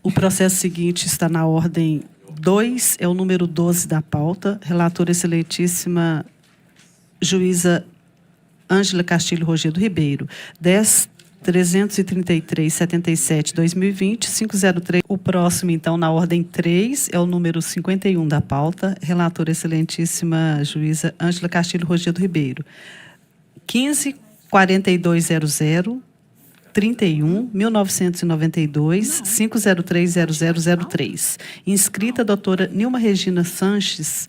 O processo seguinte está na ordem 2, é o número 12 da pauta. Relatora excelentíssima juíza Ângela Castilho Rogério Ribeiro. 10.333.77/2020, 503. O próximo, então, na ordem 3, é o número 51 da pauta. Relatora excelentíssima juíza Ângela Castilho Rogério Ribeiro. 15.4200. 31, 1992, 5030003. Inscrita a doutora Nilma Regina Sanches,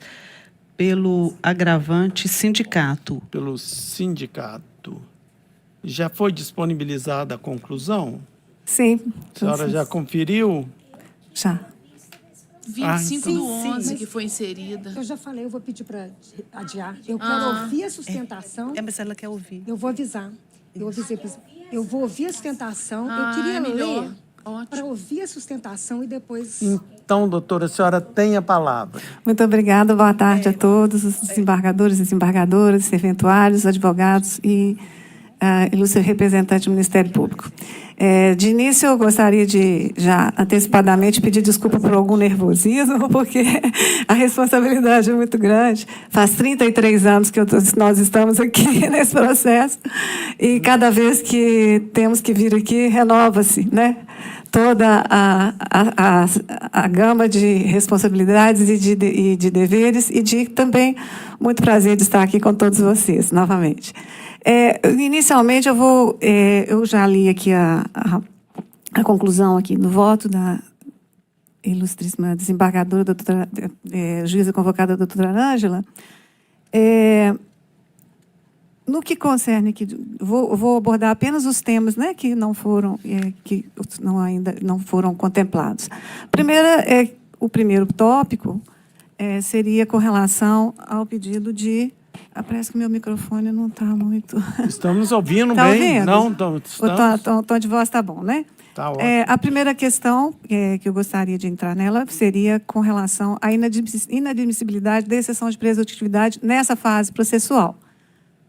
pelo agravante sindicato. Pelo sindicato. Já foi disponibilizada a conclusão? Sim. A senhora já conferiu? Já. 25 do sim, 11 sim. que foi inserida. Eu já falei, eu vou pedir para adiar. Eu quero ouvir a sustentação. Mas ela quer ouvir. Eu vou avisar. Eu vou ouvir a sustentação. Eu queria melhor. ler para ouvir a sustentação e depois... Então, doutora, a senhora tem a palavra. Muito obrigada. Boa tarde a todos, os desembargadores, desembargadoras, serventuários, advogados e ilustre representante do Ministério Público. De início, eu gostaria de, já antecipadamente, pedir desculpa por algum nervosismo, porque a responsabilidade é muito grande. Faz 33 anos que nós estamos aqui nesse processo, e cada vez que temos que vir aqui, renova-se, né? Toda a gama de responsabilidades e de deveres, e de também muito prazer de estar aqui com todos vocês, novamente. Inicialmente, eu já li aqui a conclusão aqui no voto da ilustríssima desembargadora, juíza convocada, doutora Ângela. No que concerne aqui, vou abordar apenas os temas, né, que ainda não foram contemplados. O primeiro tópico seria com relação ao pedido de... parece que meu microfone não está muito... Estamos ouvindo tá bem? Ouvindo? Não, estamos... O tom de voz está bom, né? Tá ótimo. A primeira questão que eu gostaria de entrar nela seria com relação à inadmissibilidade da exceção de presuntividade nessa fase processual,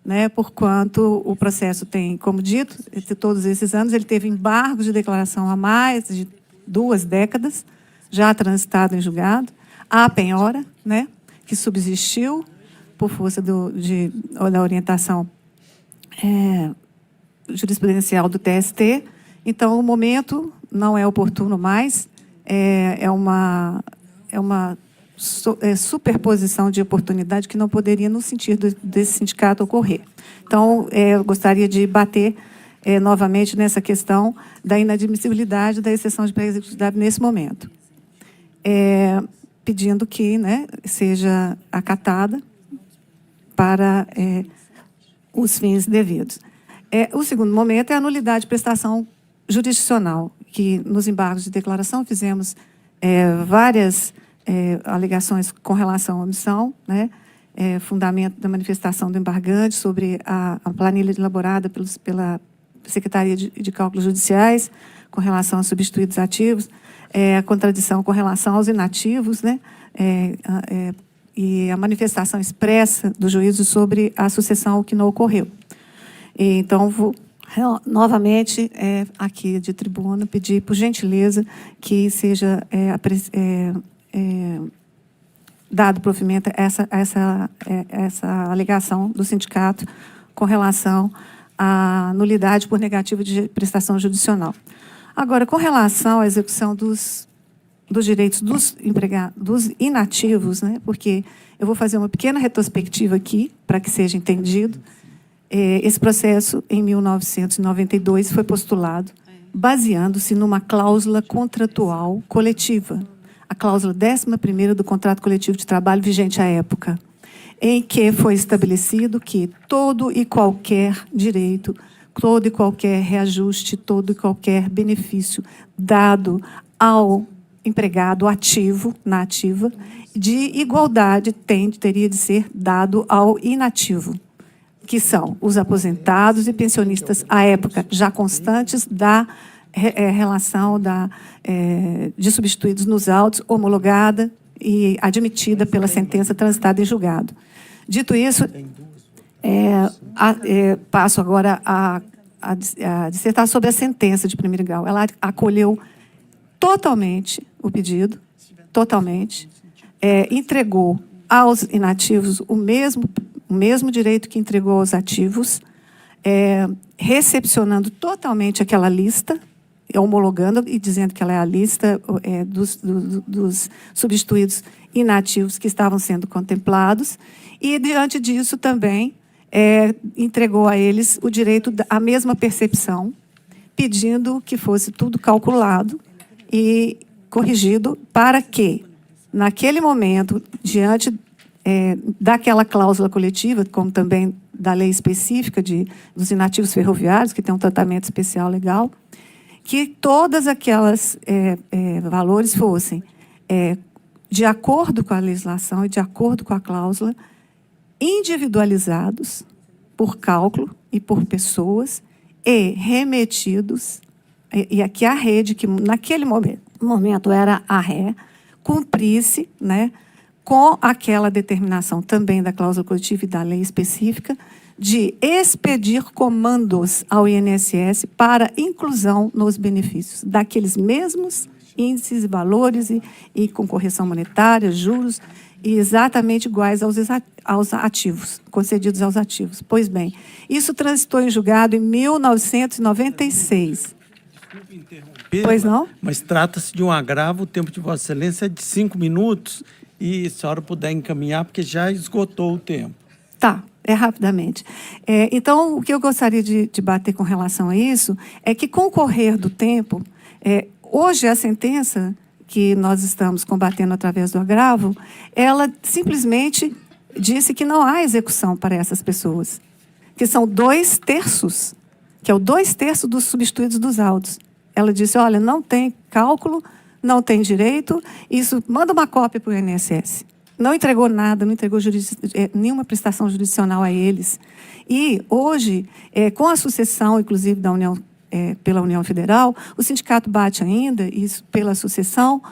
né? Porquanto o processo tem, como dito, todos esses anos, ele teve embargo de declaração há mais de 2 décadas, já transitado em julgado, a penhora, né, que subsistiu por força da orientação jurisprudencial do TST. Então, o momento não é oportuno mais, é uma superposição de oportunidade que não poderia, no sentido desse sindicato, ocorrer. Então, eu gostaria de bater novamente nessa questão da inadmissibilidade da exceção de pré-executividade nesse momento, pedindo que, né, seja acatada para os fins devidos. O segundo momento é a nulidade de prestação jurisdicional, que nos embargos de declaração fizemos várias alegações com relação à omissão, né, fundamento da manifestação do embargante sobre a planilha elaborada pela Secretaria de Cálculos Judiciais com relação a substituídos ativos, a contradição com relação aos inativos, né, e a manifestação expressa do juízo sobre a sucessão ao que não ocorreu. Então, vou novamente, aqui de tribuna, pedir, por gentileza, que seja dado provimento a essa alegação do sindicato com relação à nulidade por negativa de prestação jurisdicional. Agora, com relação à execução dos direitos dos empregados, dos inativos, né, porque eu vou fazer uma pequena retrospectiva aqui, para que seja entendido. Esse processo, em 1992, foi postulado baseando-se numa cláusula contratual coletiva, a cláusula 11ª do contrato coletivo de trabalho vigente à época, em que foi estabelecido que todo e qualquer direito, todo e qualquer reajuste, todo e qualquer benefício dado ao empregado ativo, na ativa, de igualdade teria de ser dado ao inativo, que são os aposentados e pensionistas à época, já constantes da relação de substituídos nos autos, homologada e admitida pela sentença transitada em julgado. Dito isso, passo agora a dissertar sobre a sentença de primeiro grau. Ela acolheu totalmente o pedido, totalmente, entregou aos inativos o mesmo direito que entregou aos ativos, recepcionando totalmente aquela lista, homologando e dizendo que ela é a lista dos substituídos inativos que estavam sendo contemplados, e, diante disso, também entregou a eles o direito à mesma percepção, pedindo que fosse tudo calculado e corrigido para que, naquele momento, diante daquela cláusula coletiva, como também da lei específica dos inativos ferroviários, que tem um tratamento especial legal, que todas aquelas valores fossem, de acordo com a legislação e de acordo com a cláusula, individualizados por cálculo e por pessoas e remetidos, e aqui a rede, que naquele momento era a ré, cumprisse, né, com aquela determinação também da cláusula coletiva e da lei específica, de expedir comandos ao INSS para inclusão nos benefícios daqueles mesmos índices e valores e com correção monetária, juros, e exatamente iguais aos ativos, concedidos aos ativos. Pois bem, isso transitou em julgado em 1996. Desculpe interromper, Pois não? Mas trata-se de um agravo, o tempo de Vossa Excelência é de 5 minutos, e se a senhora puder encaminhar, porque já esgotou o tempo. Tá, rapidamente. Então, o que eu gostaria de bater com relação a isso é que, com o correr do tempo, hoje a sentença que nós estamos combatendo através do agravo, ela simplesmente disse que não há execução para essas pessoas, que são 2/3, que é o 2/3 dos substituídos dos autos. Ela disse, olha, não tem cálculo, não tem direito, isso, manda uma cópia para o INSS. Não entregou nada, não entregou nenhuma prestação jurisdicional a eles. E, hoje, com a sucessão, inclusive, da União, pela União Federal, o sindicato bate ainda, isso pela sucessão,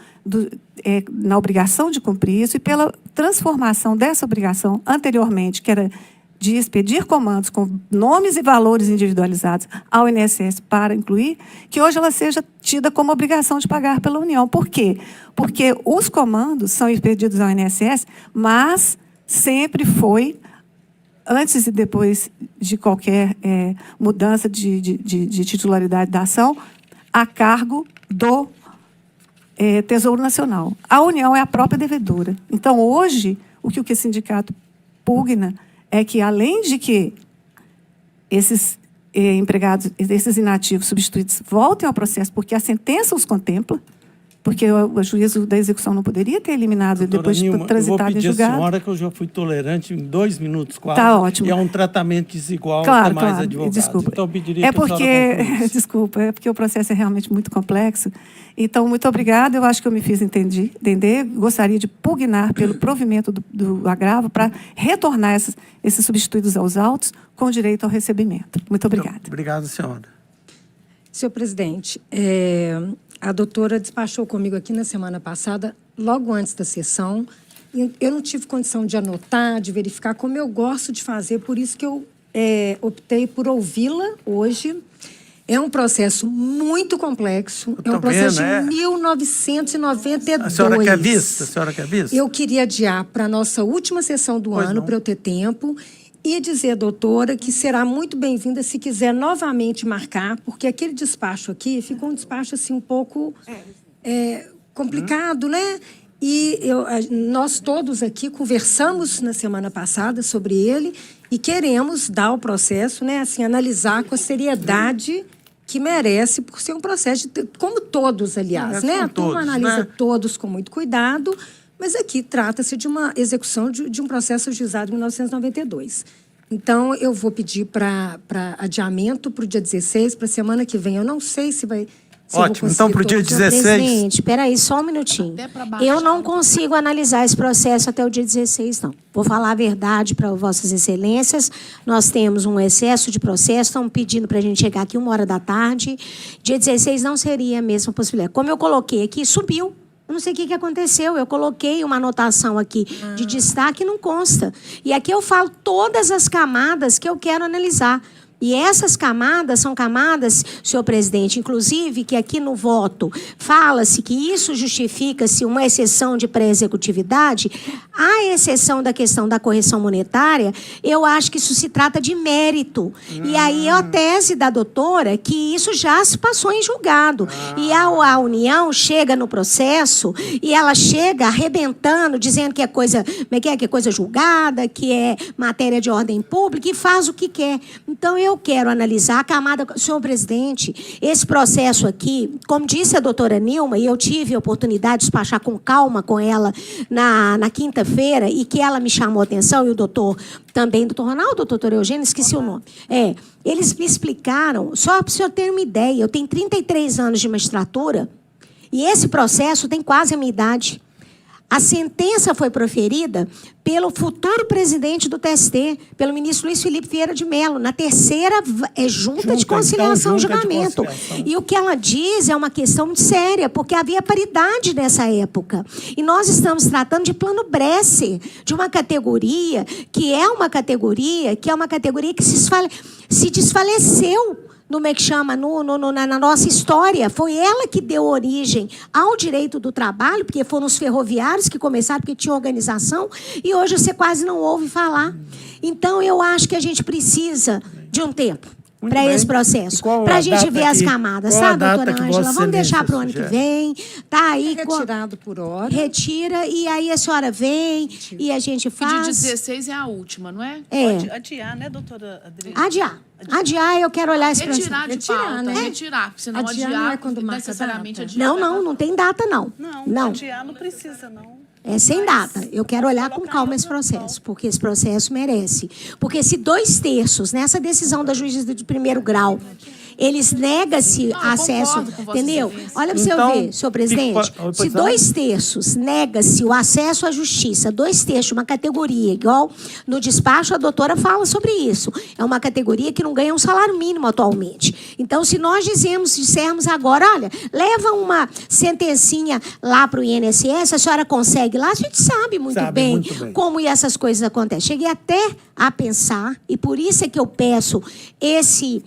na obrigação de cumprir isso, e pela transformação dessa obrigação anteriormente, que era de expedir comandos com nomes e valores individualizados ao INSS para incluir, que hoje ela seja tida como obrigação de pagar pela União. Por quê? Porque os comandos são expedidos ao INSS, mas sempre foi, antes e depois de qualquer mudança de titularidade da ação, a cargo do Tesouro Nacional. A União é a própria devedora. Então, hoje, o que o sindicato pugna é que, além de que esses empregados, esses inativos substituídos voltem ao processo, porque a sentença os contempla, porque o juízo da execução não poderia ter eliminado depois de transitado em julgado. Eu vou pedir à senhora que eu já fui tolerante em 2 minutos quase. Tá ótimo. E é um tratamento desigual claro, para mais claro. advogados. Desculpa. Então, eu pediria que a senhora concluísse. Desculpa, é porque o processo é realmente muito complexo. Então, muito obrigada. Eu acho que eu me fiz entender. Gostaria de pugnar pelo provimento do agravo para retornar esses substituídos aos autos com direito ao recebimento. Muito obrigada. Então, obrigado, senhora. Senhor presidente, a doutora despachou comigo aqui na semana passada, logo antes da sessão. Eu não tive condição de anotar, de verificar, como eu gosto de fazer, por isso que eu optei por ouvi-la hoje. É um processo muito complexo, é um processo de 1992. A senhora quer vista? A senhora quer vista? Eu queria adiar para a nossa última sessão do ano, para eu ter tempo, e dizer, doutora, que será muito bem-vinda se quiser novamente marcar, porque aquele despacho aqui ficou um despacho assim, um pouco complicado, né? E nós todos aqui conversamos na semana passada sobre ele e queremos dar o processo, né, assim, analisar com a seriedade que merece, por ser um processo, como todos, aliás, né? A turma analisa todos com muito cuidado, mas aqui trata-se de uma execução de um processo ajuizado em 1992. Então, eu vou pedir para adiamento para o dia 16, para a semana que vem. Eu não sei se vai... Ótimo, então para o dia 16... Presidente, espera aí, só um minutinho. Eu não consigo analisar esse processo até o dia 16, não. Vou falar a verdade para vossas excelências. Nós temos um excesso de processo, estão pedindo para a gente chegar aqui 13h. Dia 16 não seria a mesma possibilidade. Como eu coloquei aqui, subiu. Eu não sei o que aconteceu. Eu coloquei uma anotação aqui de destaque e não consta. E aqui eu falo todas as camadas que eu quero analisar. E essas camadas são camadas, senhor presidente, inclusive que aqui no voto fala-se que isso justifica-se uma exceção de pré-executividade, a exceção da questão da correção monetária, eu acho que isso se trata de mérito. E aí é a tese da doutora que isso já se passou em julgado. E a União chega no processo e ela chega arrebentando, dizendo que é coisa, que é coisa julgada, que é matéria de ordem pública e faz o que quer. Então, eu quero analisar a camada... Senhor presidente, esse processo aqui, como disse a doutora Nilma, e eu tive a oportunidade de despachar com calma com ela na quinta-feira, e que ela me chamou a atenção, e o doutor também, doutor Ronaldo, doutor Eugênio, esqueci o nome. Eles me explicaram, só para o senhor ter uma ideia, eu tenho 33 anos de magistratura, e esse processo tem quase a minha idade. A sentença foi proferida pelo futuro presidente do TST, pelo ministro Luiz Felipe Vieira de Mello, na terceira junta de conciliação e julgamento. E o que ela diz é uma questão muito séria, porque havia paridade nessa época. E nós estamos tratando de plano Bresser, de uma categoria que é uma categoria que se desfaleceu na nossa história. Foi ela que deu origem ao direito do trabalho, porque foram os ferroviários que começaram, porque tinha organização, e hoje você quase não ouve falar. Então, eu acho que a gente precisa de um tempo para esse processo, para a gente ver as camadas, sabe, doutora Ângela? Vamos deixar para o ano que vem. Tá aí, retirado por hora. Retira, e aí a senhora vem e a gente faz. E de 16 é a última, não é? Pode adiar, né, doutora Adriana? Adiar, eu quero olhar esse processo. Retirar de pauta, né? Retirar, porque senão Adiar adiar não é quando marca necessariamente data. adiar. Não tem data, não. Não, adiar não precisa, não. É sem data. Eu quero olhar com calma esse processo, porque esse processo merece. Porque se 2/3, nessa decisão da juíza de primeiro grau, eles negam-se acesso, entendeu? Olha para você ver, senhor presidente, se 2/3 nega-se o acesso à justiça, 2/3, uma categoria, igual no despacho a doutora fala sobre isso, é uma categoria que não ganha um salário mínimo atualmente. Então, se nós dissermos agora, olha, leva uma sentencinha lá para o INSS, a senhora consegue lá, a gente sabe muito bem como essas coisas acontecem. Cheguei até a pensar, e por isso é que eu peço esse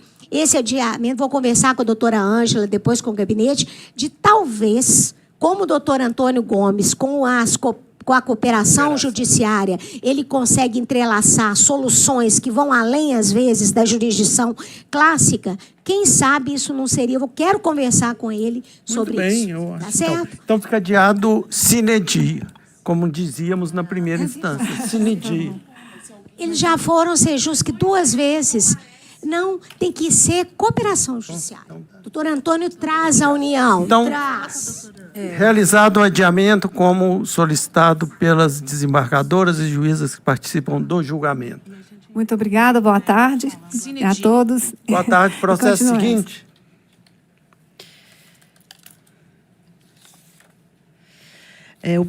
adiamento, vou conversar com a doutora Ângela, depois com o gabinete, de talvez, como o doutor Antônio Gomes, com a cooperação judiciária, ele consegue entrelaçar soluções que vão além, às vezes, da jurisdição clássica. Quem sabe isso não seria... Eu quero conversar com ele sobre isso. Eu acho. Tá certo? Então fica adiado sine die, como dizíamos na primeira instância. Sine die. Eles já foram ser justos que 2 vezes... Não, tem que ser cooperação judiciária. Doutor Antônio traz a união. Então, traz. Realizado o adiamento como solicitado pelas desembargadoras e juízas que participam do julgamento. Muito obrigada, boa tarde a todos. Boa tarde. Processo seguinte. O